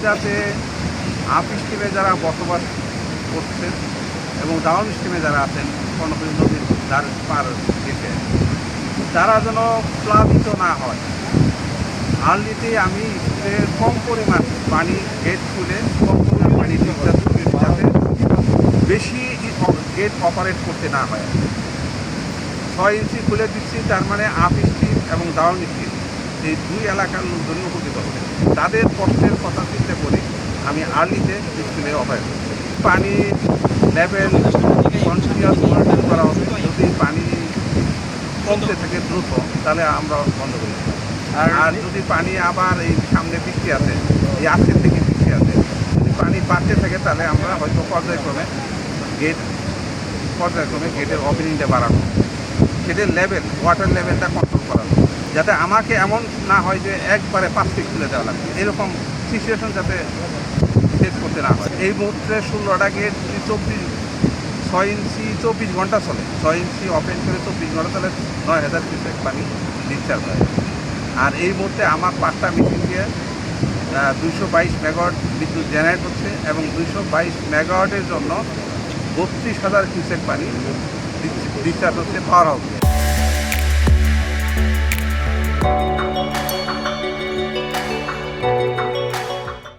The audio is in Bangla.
যাতে আপ স্ট্রিমে যারা বসবাস করছেন এবং ডাউন স্ট্রিমে যারা আছেন কর্ণফুলী নদীর ধার পার গেছে, তারা যেন প্লাবিত না হয়। আর্লিতেই আমি স্কুলে কম পরিমাণ পানি গেট খুলে কম পরিমাণ পানি যাতে বেশি গেট অপারেট করতে না হয়। 6 ইঞ্চি খুলে দিচ্ছি, তার মানে আপ স্ট্রিম এবং ডাউন স্ট্রিম এই দুই এলাকার লোকজন উপকৃত হবে। তাদের কষ্টের কথা চিন্তা করে আমি আর্লিতে স্কুলে অপারেট করছি। পানি লেভেল কন্টিনিউয়াস মনিটরিং করা হবে। যদি পানি কমতে থাকে দ্রুত, তাহলে আমরা বন্ধ করে দেব। আর যদি পানি আবার এই সামনে বৃষ্টি আছে, এই আজকের থেকে বৃষ্টি আছে, যদি পানি বাড়তে থাকে, তাহলে আমরা হয়তো পর্যায়ক্রমে গেটের ওপেনিংটা বাড়ানো, গেটের লেভেল, ওয়াটার লেভেলটা কন্ট্রোল করানো, যাতে আমাকে এমন না হয় যে একবারে 5 ফিট খুলে দেওয়া লাগবে, এরকম সিচুয়েশন যাতে ফেস করতে না হয়। এই মুহূর্তে 16টা গেট 6 ইঞ্চি 24 ঘন্টা চলে। 6 ইঞ্চি ওপেন করে 24 ঘন্টা চলে, 9000 কিউসেক পানি ডিসচার্জ হয়। আর এই মুহূর্তে আমার 5টা মেশিন দিয়ে 222 মেগাওয়াট বিদ্যুৎ জেনারেট হচ্ছে এবং 222 মেগাওয়াটের জন্য 32,000 কিউসেক পানি ডিসচার্জ হচ্ছে পাওয়ার হাউসে।